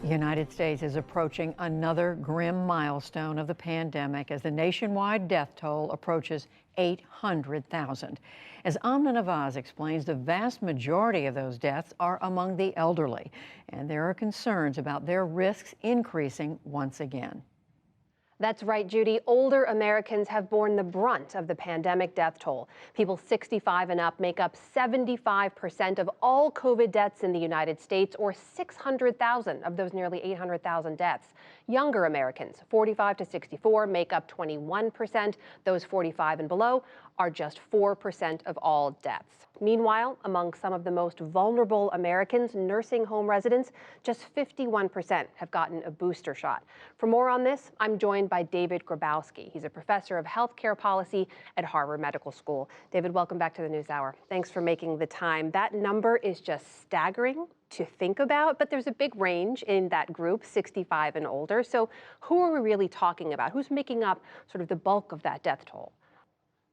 The United States is approaching another grim milestone of the pandemic as the nationwide death toll approaches 800,000. As Amna Nawaz explains, the vast majority of those deaths are among the elderly, and there are concerns about their risks increasing once again. That's right, Judy. Older Americans have borne the brunt of the pandemic death toll. People 65 and up make up 75% of all COVID deaths in the United States, or 600,000 of those nearly 800,000 deaths. Younger Americans, 45 to 64, make up 21%. Those 45 and below are just 4% of all deaths. Meanwhile, among some of the most vulnerable Americans, nursing home residents, just 51% have gotten a booster shot. For more on this, I'm joined by David Grabowski. He's a professor of healthcare policy at Harvard Medical School. David, welcome back to the NewsHour. Thanks for making the time. That number is just staggering to think about, but there's a big range in that group, 65 and older. So who are we really talking about? Who's making up sort of the bulk of that death toll?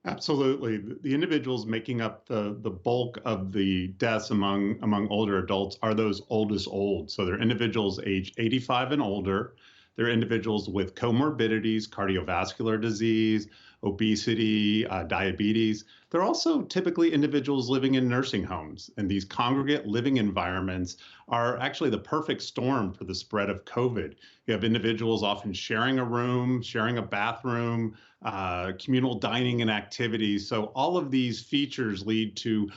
Absolutely. The individuals making up the bulk of the deaths among older adults are those oldest old. So they're individuals aged 85 and older. They're individuals with comorbidities, cardiovascular disease, obesity, diabetes. They're also typically individuals living in nursing homes. And these congregate living environments are actually the perfect storm for the spread of COVID. You have individuals often sharing a room, sharing a bathroom, communal dining and activities. So all of these features lead to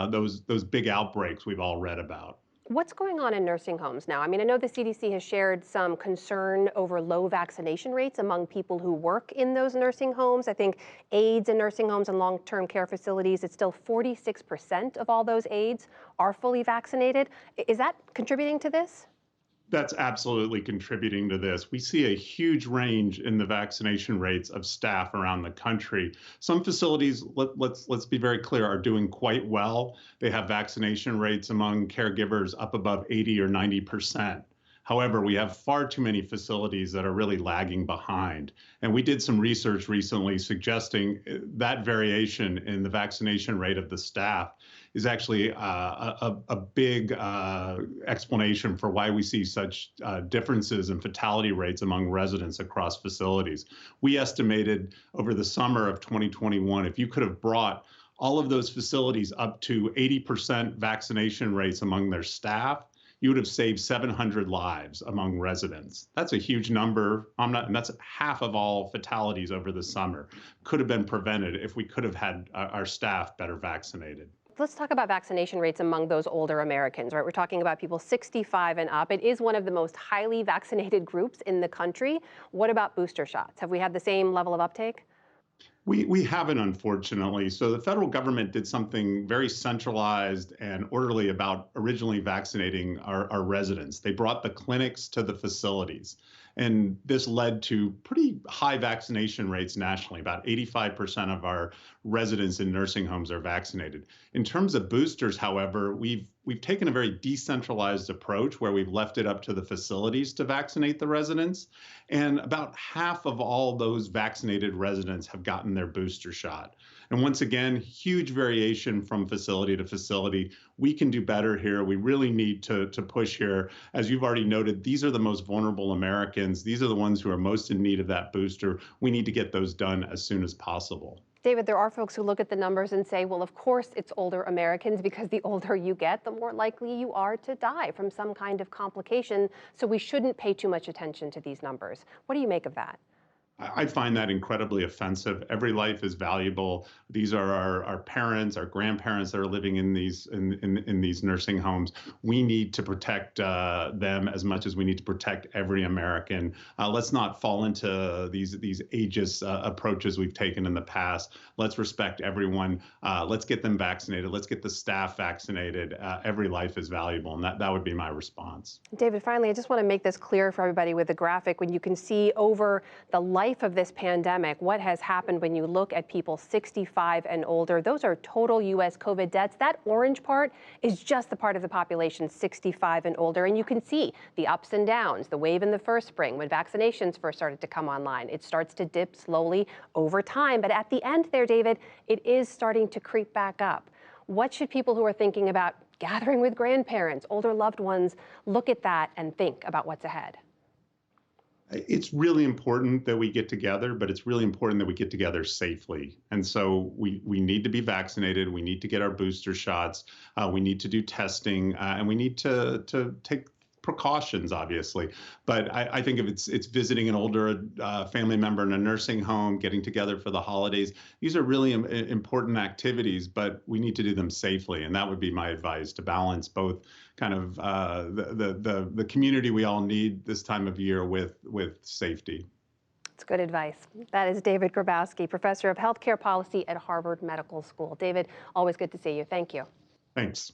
those big outbreaks we've all read about. What's going on in nursing homes now? I mean, I know the CDC has shared some concern over low vaccination rates among people who work in those nursing homes. I think aides in nursing homes and long-term care facilities, it's still 46% of all those aides are fully vaccinated. Is that contributing to this? That's absolutely contributing to this. We see a huge range in the vaccination rates of staff around the country. Some facilities, let's be very clear, are doing quite well. They have vaccination rates among caregivers up above 80 or 90%. However, we have far too many facilities that are really lagging behind. And we did some research recently suggesting that variation in the vaccination rate of the staff is actually a big explanation for why we see such differences in fatality rates among residents across facilities. We estimated over the summer of 2021, if you could have brought all of those facilities up to 80% vaccination rates among their staff, you would have saved 700 lives among residents. That's a huge number, and that's half of all fatalities over the summer. Could have been prevented if we could have had our staff better vaccinated. Let's talk about vaccination rates among those older Americans, right? We're talking about people 65 and up. It is one of the most highly vaccinated groups in the country. What about booster shots? Have we had the same level of uptake? We haven't, unfortunately. So the federal government did something very centralized and orderly about originally vaccinating our residents. They brought the clinics to the facilities. And this led to pretty high vaccination rates nationally. About 85% of our residents in nursing homes are vaccinated. In terms of boosters, however, we've taken a very decentralized approach where we've left it up to the facilities to vaccinate the residents. And about half of all those vaccinated residents have gotten their booster shot. And once again, huge variation from facility to facility. We can do better here. We really need to push here. As you've already noted, these are the most vulnerable Americans. These are the ones who are most in need of that booster. We need to get those done as soon as possible. David, there are folks who look at the numbers and say, well, of course it's older Americans because the older you get, the more likely you are to die from some kind of complication. So we shouldn't pay too much attention to these numbers. What do you make of that? I find that incredibly offensive. Every life is valuable. These are our parents, our grandparents that are living in these nursing homes. We need to protect them as much as we need to protect every American. Let's not fall into these ageist approaches we've taken in the past. Let's respect everyone. Let's get them vaccinated. Let's get the staff vaccinated. Every life is valuable, and that would be my response. David, finally, I just want to make this clear for everybody with the graphic. When you can see over the life of this pandemic, what has happened when you look at people 65 and older, those are total U.S. COVID deaths. That orange part is just the part of the population 65 and older. And you can see the ups and downs, the wave in the first spring when vaccinations first started to come online. It starts to dip slowly over time. But at the end there, David, it is starting to creep back up. What should people who are thinking about gathering with grandparents, older loved ones, look at that and think about what's ahead? It's really important that we get together, but it's really important that we get together safely. And so we need to be vaccinated. We need to get our booster shots. We need to do testing, and we need to take precautions, obviously. But I think if it's visiting an older family member in a nursing home, getting together for the holidays, these are really important activities, but we need to do them safely. And that would be my advice, to balance both kind of the community we all need this time of year with safety. It's good advice. That is David Grabowski, professor of healthcare policy at Harvard Medical School. David, always good to see you. Thank you. Thanks.